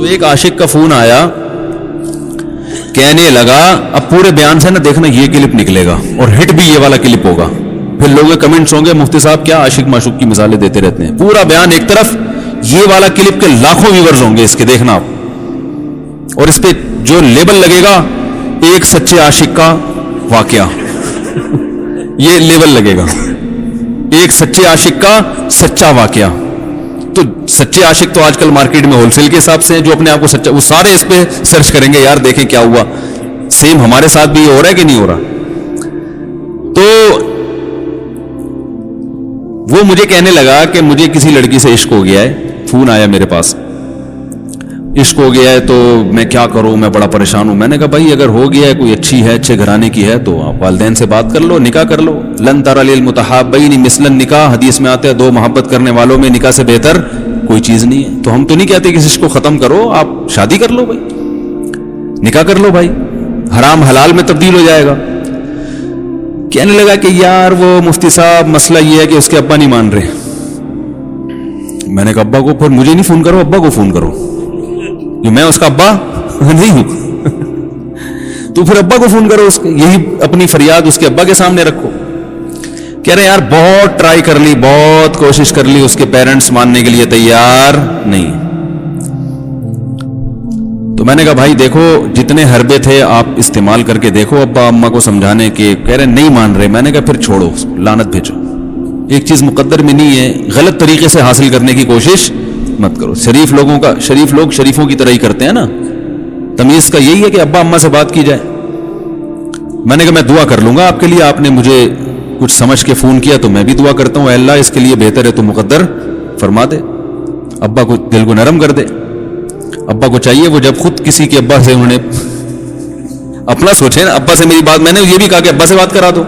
ایک عاشق کا فون آیا, کہنے لگا اب پورے بیان سے نا دیکھنا یہ کلپ نکلے گا اور ہٹ بھی یہ والا کلپ ہوگا, پھر لوگوں کے کمنٹس ہوں گے مفتی صاحب کیا عاشق معشوق کی مثالیں دیتے رہتے ہیں. پورا بیان ایک طرف, یہ والا کلپ کے لاکھوں ویورز ہوں گے اس کے, دیکھنا آپ, اور اس پہ جو لیبل لگے گا ایک سچے عاشق کا واقعہ, یہ لیبل لگے گا ایک سچے عاشق کا سچا واقعہ. تو سچے عاشق تو آج کل مارکیٹ میں ہول سیل کے حساب سے ہیں, جو اپنے آپ کو سچا, وہ سارے اس پہ سرچ کریں گے یار دیکھیں کیا ہوا. سیم ہمارے ساتھ بھی یہ ہو رہا ہے کہ نہیں ہو رہا. تو وہ مجھے کہنے لگا کہ مجھے کسی لڑکی سے عشق ہو گیا ہے, فون آیا میرے پاس, عشق ہو گیا ہے تو میں کیا کروں, میں بڑا پریشان ہوں. میں نے کہا بھائی اگر ہو گیا ہے, کوئی اچھی ہے, اچھے گھرانے کی ہے, تو آپ والدین سے بات کر لو, نکاح کر لو. لن تر للمتحابین مثل النکاح, حدیث میں آتا ہے دو محبت کرنے والوں میں نکاح سے بہتر کوئی چیز نہیں ہے. تو ہم تو نہیں کہتے کہ اس کو ختم کرو, آپ شادی کر لو بھائی, نکاح کر لو بھائی, حرام حلال میں تبدیل ہو جائے گا. کہنے لگا کہ یار وہ مفتی صاحب مسئلہ یہ ہے کہ اس کے ابا نہیں مان رہے. میں نے کہا ابا کو, پھر مجھے نہیں فون کرو, ابا کو فون کرو, کہ میں اس کا ابا نہیں ہوں. تو پھر ابا کو فون کرو, اس کے یہی اپنی فریاد اس کے ابا کے سامنے رکھو. کہہ رہے یار بہت ٹرائی کر لی, بہت کوشش کر لی, اس کے پیرنٹس ماننے کے لیے تیار نہیں. تو میں نے کہا بھائی دیکھو جتنے حربے تھے آپ استعمال کر کے دیکھو ابا اماں کو سمجھانے کے. کہہ رہے نہیں مان رہے. میں نے کہا پھر چھوڑو, لعنت بھیجو. ایک چیز مقدر میں نہیں ہے, غلط طریقے سے حاصل کرنے کی کوشش مت کرو. شریف لوگ شریفوں کی طرح ہی کرتے ہیں نا. تمیز کا یہی ہے کہ ابا اماں سے بات کی جائے. میں نے کہا میں دعا کر لوں گا آپ کے لیے, آپ نے مجھے کچھ سمجھ کے فون کیا تو میں بھی دعا کرتا ہوں, اے اللہ اس کے لیے بہتر ہے تو مقدر فرما دے, ابا کو دل کو نرم کر دے. ابا کو چاہیے وہ جب خود کسی کے ابا سے انہوں نے اپنا سوچے نا, ابا سے میری بات, میں نے یہ بھی کہا کہ ابا سے بات کرا دو.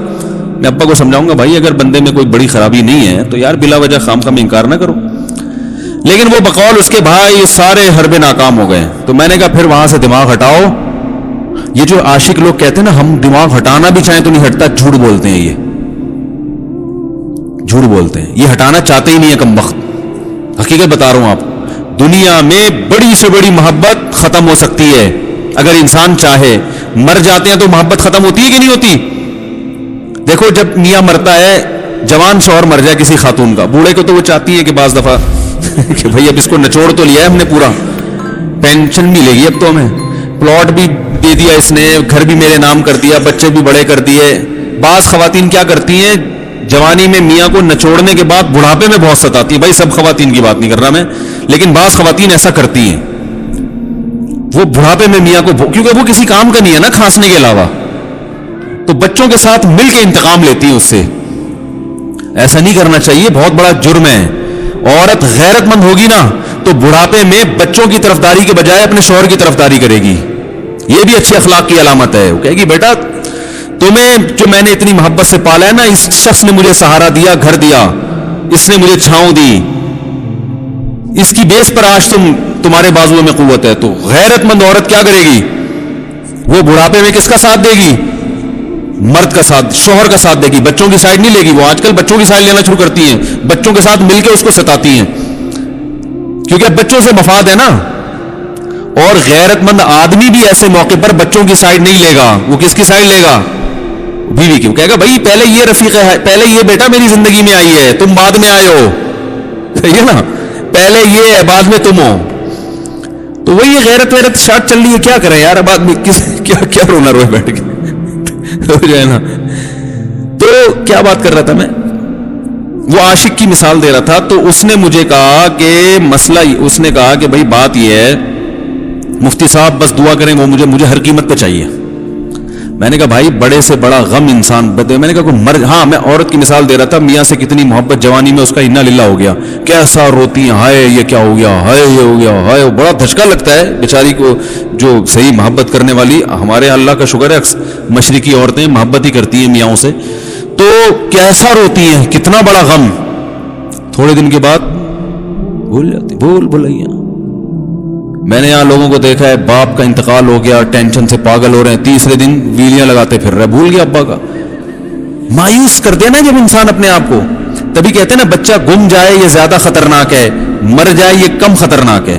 میں ابا کو سمجھاؤں گا بھائی اگر بندے میں کوئی بڑی خرابی نہیں ہے تو یار بلا وجہ خام خام انکار نہ کرو. لیکن وہ بقول اس کے بھائی سارے حربے ناکام ہو گئے. تو میں نے کہا پھر وہاں سے دماغ ہٹاؤ. یہ جو عاشق لوگ کہتے ہیں نا ہم دماغ ہٹانا بھی چاہیں تو نہیں ہٹتا, جھوٹ بولتے ہیں, یہ جھوٹ بولتے ہیں, یہ ہٹانا چاہتے ہی نہیں ہے کم وقت. حقیقت بتا رہا ہوں آپ, دنیا میں بڑی سے بڑی محبت ختم ہو سکتی ہے اگر انسان چاہے. مر جاتے ہیں تو محبت ختم ہوتی ہے کہ نہیں ہوتی؟ دیکھو جب میاں مرتا ہے, جوان شوہر مر جائے کسی خاتون کا, بوڑھے کو تو وہ چاہتی ہے کہ بعض دفعہ کہ بھائی اب اس کو نچوڑ تو لیا ہے ہم نے, پورا پینشن ملے گی اب تو ہمیں, پلاٹ بھی دے دیا اس نے, گھر بھی میرے نام کر دیا, بچے بھی بڑے کر دیے. بعض خواتین کیا کرتی ہیں, جوانی میں میاں کو نچوڑنے کے بعد بڑھاپے میں بہت ستاتی ہیں. بھائی سب خواتین کی بات نہیں کر رہا میں, لیکن بعض خواتین ایسا کرتی ہیں, وہ بڑھاپے میں میاں کو, کیونکہ وہ کسی کام کا نہیں ہے نا کھانسنے کے علاوہ, تو بچوں کے ساتھ مل کے انتقام لیتی ہیں اس سے. ایسا نہیں کرنا چاہیے, بہت بڑا جرم ہے. عورت غیرت مند ہوگی نا تو بڑھاپے میں بچوں کی طرفداری کے بجائے اپنے شوہر کی طرفداری کرے گی. یہ بھی اچھی اخلاق کی علامت ہے. وہ کہے گی بیٹا تمہیں جو میں نے اتنی محبت سے پالا ہے نا, اس شخص نے مجھے سہارا دیا, گھر دیا, اس نے مجھے چھاؤں دی, اس کی بیس پر آج تمہارے بازوؤں میں قوت ہے. تو غیرت مند عورت کیا کرے گی, وہ بڑھاپے میں کس کا ساتھ دے گی, مرد کا ساتھ, شوہر کا ساتھ دے گی, بچوں کی سائڈ نہیں لے گی. وہ آج کل بچوں کی سائڈ لینا شروع کرتی ہیں, بچوں کے ساتھ مل کے اس کو ستاتی ہیں, کیونکہ بچوں سے مفاد ہے نا. اور غیرت مند آدمی بھی ایسے موقع پر بچوں کی سائڈ نہیں لے گا. وہ کس کی سائڈ لے گا, بیوی کی. وہ کہے گا بھائی پہلے یہ رفیقہ ہے, پہلے یہ بیٹا میری زندگی میں آئی ہے, تم بعد میں آئے ہو, صحیح ہے نا, پہلے یہ ہے بعد میں تم ہو. تو وہی غیرت ویرت شاٹ چل رہی ہے, کیا کریں یار اب آدمی کیا رونا روئے بیٹھ کے جو ہے نا. تو کیا بات کر رہا تھا میں, وہ عاشق کی مثال دے رہا تھا. تو اس نے مجھے کہا کہ مسئلہ, اس نے کہا کہ بھائی بات یہ ہے مفتی صاحب بس دعا کریں, وہ مجھے ہر قیمت پہ چاہیے. میں نے کہا بھائی بڑے سے بڑا غم انسان بدے. میں نے کہا کوئی ہاں میں عورت کی مثال دے رہا تھا, میاں سے کتنی محبت جوانی میں اس کا انا للہ ہو گیا, کیسا روتی ہیں, ہائے یہ کیا ہو گیا, ہائے یہ ہو گیا, ہائے. بڑا دھچکا لگتا ہے بیچاری کو, جو صحیح محبت کرنے والی. ہمارے اللہ کا شکر ہے مشرقی عورتیں محبت ہی کرتی ہیں میاں سے, تو کیسا روتی ہیں, کتنا بڑا غم. تھوڑے دن کے بعد بھول جاتی, بھولائیاں. میں نے یہاں لوگوں کو دیکھا ہے, باپ کا انتقال ہو گیا, ٹینشن سے پاگل ہو رہے ہیں, تیسرے دن ویلیاں لگاتے پھر رہے, بھول گیا ابا کا. مایوس کر دینا جب انسان اپنے آپ کو. تبھی کہتے ہیں نا بچہ گم جائے یہ زیادہ خطرناک ہے, مر جائے یہ کم خطرناک ہے.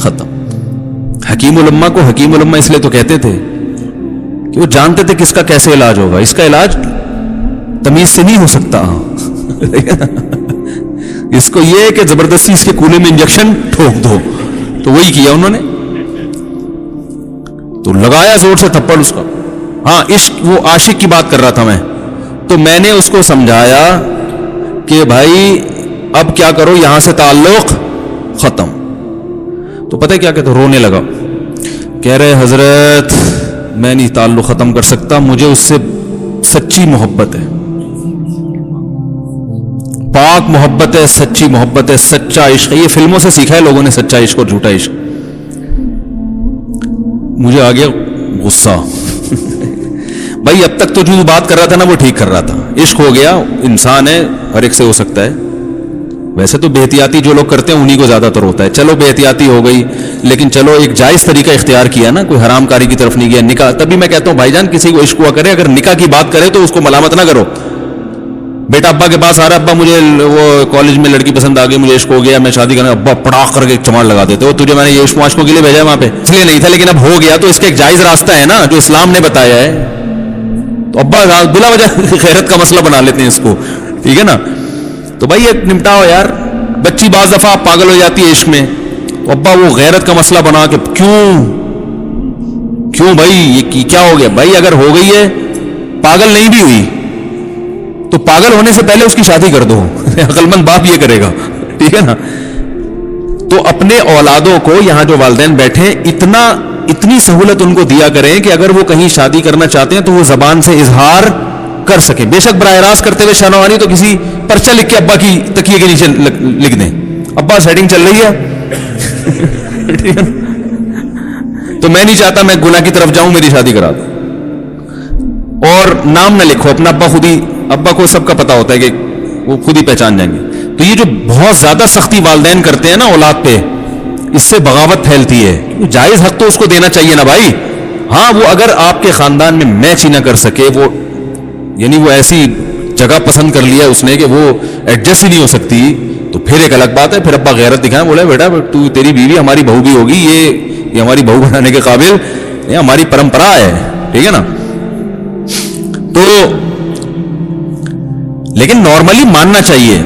ختم. حکیم الامہ کو حکیم الامہ اس لیے تو کہتے تھے کہ وہ جانتے تھے کس کا کیسے علاج ہوگا. اس کا علاج تمیز سے نہیں ہو سکتا. اس کو یہ ہے کہ زبردستی اس کے کولے میں انجیکشن ٹھوک دو. تو وہی کیا انہوں نے, تو لگایا زور سے تھپڑ اس کا. ہاں عشق, وہ عاشق کی بات کر رہا تھا میں, تو میں نے اس کو سمجھایا کہ بھائی اب کیا کرو, یہاں سے تعلق ختم. تو پتہ کیا کہتے, رونے لگا, کہہ رہے حضرت میں نہیں تعلق ختم کر سکتا, مجھے اس سے سچی محبت ہے, پاک محبت ہے, سچی محبت ہے, سچا عشق ہے. یہ فلموں سے سیکھا ہے لوگوں نے سچا عشق اور جھوٹا عشق. مجھے آ گیا غصہ. بھائی اب تک تو جو بات کر رہا تھا نا وہ ٹھیک کر رہا تھا, عشق ہو گیا, انسان ہے, ہر ایک سے ہو سکتا ہے. ویسے تو بے احتیاطی جو لوگ کرتے ہیں انہی کو زیادہ تر ہوتا ہے. چلو بے احتیاطی ہو گئی, لیکن چلو ایک جائز طریقہ اختیار کیا نا, کوئی حرام کاری کی طرف نہیں گیا. نکاح, تبھی میں کہتا ہوں بھائی جان کسی کو عشق ہوا کرے, اگر نکاح کی بات کرے تو اس کو ملامت نہ کرو. بیٹا ابا کے پاس آ رہا, ابا مجھے وہ کالج میں لڑکی پسند آ گئی, مجھے عشق ہو گیا, میں شادی کرنا, ابا پڑاخ کر کے ایک چماڑ لگا دیتے, تجھے میں نے یہ عشق معاشقوں کے لیے بھیجا وہاں پہ, اس لیے نہیں تھا, لیکن اب ہو گیا تو اس کا ایک جائز راستہ ہے نا جو اسلام نے بتایا ہے. تو ابا بلا وجہ غیرت کا مسئلہ بنا لیتے ہیں اس کو, ٹھیک ہے نا. تو بھائی یہ نمٹاؤ یار. بچی بعض دفعہ پاگل ہو جاتی ہے عشق میں, تو ابا وہ غیرت کا مسئلہ بنا کے کیوں بھائی یہ کیا ہو گیا. بھائی اگر ہو گئی ہے, پاگل نہیں بھی ہوئی تو پاگل ہونے سے پہلے اس کی شادی کر دو. عقل مند باپ یہ کرے گا, ٹھیک ہے نا. تو اپنے اولادوں کو یہاں جو والدین بیٹھے اتنی سہولت ان کو دیا کریں کہ اگر وہ کہیں شادی کرنا چاہتے ہیں تو وہ زبان سے اظہار کر سکیں. بے شک براہ راست کرتے ہوئے شانوانی تو کسی پرچہ لکھ کے ابا کی تکیے کے نیچے لکھ دیں, ابا سیٹنگ چل رہی ہے. تو میں نہیں چاہتا میں گناہ کی طرف جاؤں, میری شادی کرا دو. اور نام نہ لکھو اپنا, ابا خود ہی, ابا کو سب کا پتا ہوتا ہے کہ وہ خود ہی پہچان جائیں گے. تو یہ جو بہت زیادہ سختی والدین کرتے ہیں نا اولاد پہ, اس سے بغاوت پھیلتی ہے. جائز حق تو اس کو دینا چاہیے نا بھائی. ہاں وہ اگر آپ کے خاندان میں میچ ہی نہ کر سکے, وہ یعنی وہ ایسی جگہ پسند کر لیا اس نے کہ وہ ایڈجسٹ ہی نہیں ہو سکتی, تو پھر ایک الگ بات ہے. پھر ابا غیرت دکھائیں, بولے بیٹا تو تیری بیوی ہماری بہو بھی ہوگی, یہ ہماری بہو بنانے کے قابل, یہ ہماری پرمپرا ہے, ٹھیک ہے نا. تو لیکن نارملی ماننا چاہیے.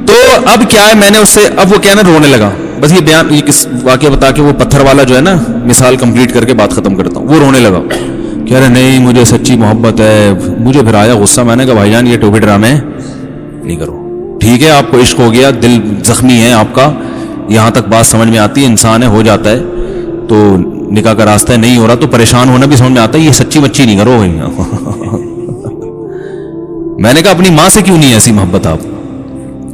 تو اب کیا ہے, میں نے اس سے, اب وہ کیا نا رونے لگا. بس یہ بیان, یہ کس واقعہ بتا کے وہ پتھر والا جو ہے نا مثال کمپلیٹ کر کے بات ختم کرتا ہوں. وہ رونے لگا, کہہ رہے نہیں مجھے سچی محبت ہے. مجھے پھر آیا غصہ, میں نے کہا بھائی جان یہ ٹوپی ڈرامے نہیں کرو. ٹھیک ہے آپ کو عشق ہو گیا, دل زخمی ہے آپ کا, یہاں تک بات سمجھ میں آتی ہے, انسان ہے, ہو جاتا ہے, تو نکاح کا راستہ ہے, نہیں ہو رہا تو پریشان ہونا بھی سمجھ میں آتا ہے. یہ سچی مچی نہیں کرو. میں نے کہا اپنی ماں سے کیوں نہیں ایسی محبت آپ,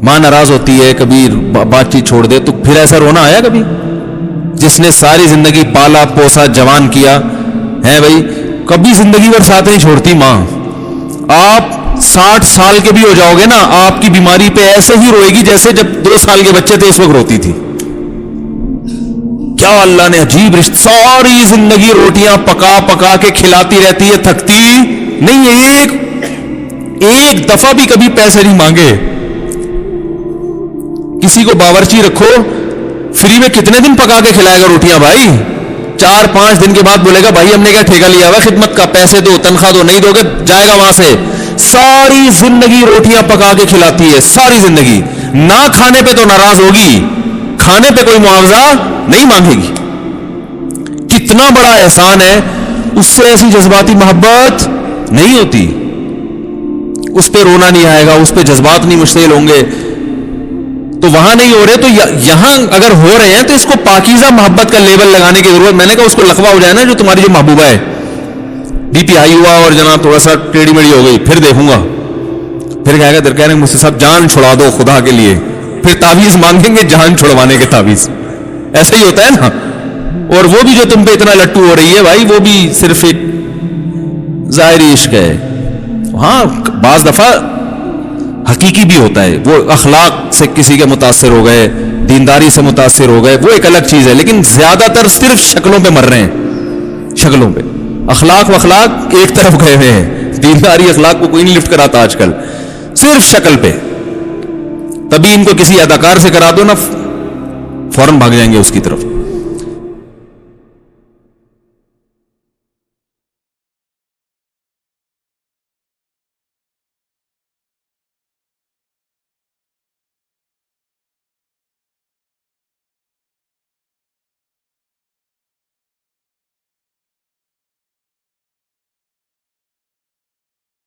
ماں ناراض ہوتی ہے, کبھی بات چیت چھوڑ دے, تو پھر ایسا رونا آیا کبھی؟ جس نے ساری زندگی پالا پوسا جوان کیا ہے بھائی, کبھی زندگی بھر ساتھ نہیں چھوڑتی ماں. آپ 60 سال کے بھی ہو جاؤ گے نا, آپ کی بیماری پہ ایسے ہی روئے گی جیسے جب 2 سال کے بچے تھے اس وقت روتی تھی. کیا اللہ نے عجیب رشتہ, ساری زندگی روٹیاں پکا پکا کے کھلاتی رہتی ہے, تھکتی نہیں ہے, ایک دفعہ بھی کبھی پیسے نہیں مانگے. کسی کو باورچی رکھو, فری میں کتنے دن پکا کے کھلائے گا روٹیاں بھائی؟ 4-5 دن کے بعد بولے گا بھائی ہم نے کیا ٹھیکہ لیا ہوا خدمت کا, پیسے دو, تنخواہ دو, نہیں دو گے جائے گا وہاں سے. ساری زندگی روٹیاں پکا کے کھلاتی ہے, ساری زندگی. نہ کھانے پہ تو ناراض ہوگی, کھانے پہ کوئی معاوضہ نہیں مانگے گی. کتنا بڑا احسان ہے, اس سے ایسی جذباتی محبت نہیں ہوتی. اس پہ رونا نہیں آئے گا, اس پہ جذبات نہیں مشتعل ہوں گے. تو وہاں نہیں ہو رہے, تو یہاں اگر ہو رہے ہیں تو اس کو پاکیزہ محبت کا لیبل لگانے کی ضرورت. میں نے کہا اس کو لقبہ ہو جائے نا جو تمہاری جو محبوبہ ہے, بی پی ہائی ہوا اور جناب تھوڑا سا ٹیڑھی میڑھی ہو گئی, پھر دیکھوں گا, پھر کہے گا در کہہ رہے مجھ سے سب جان چھڑا دو خدا کے لیے, پھر تعویذ مانگیں گے جان چھڑوانے کے تعویذ. ایسا ہی ہوتا ہے نا. اور وہ بھی جو تم پہ اتنا لٹو ہو رہی ہے بھائی, وہ بھی صرف ایک ظاہری عشق ہے. ہاں بعض دفعہ حقیقی بھی ہوتا ہے, وہ اخلاق سے کسی کے متاثر ہو گئے, دینداری سے متاثر ہو گئے, وہ ایک الگ چیز ہے. لیکن زیادہ تر صرف شکلوں پہ مر رہے ہیں, شکلوں پہ. اخلاق واخلاق ایک طرف گئے ہوئے ہیں, دینداری اخلاق کو کوئی نہیں لفٹ کراتا آج کل, صرف شکل پہ. تبھی ان کو کسی اداکار سے کرا دو نا, فوراً بھاگ جائیں گے اس کی طرف.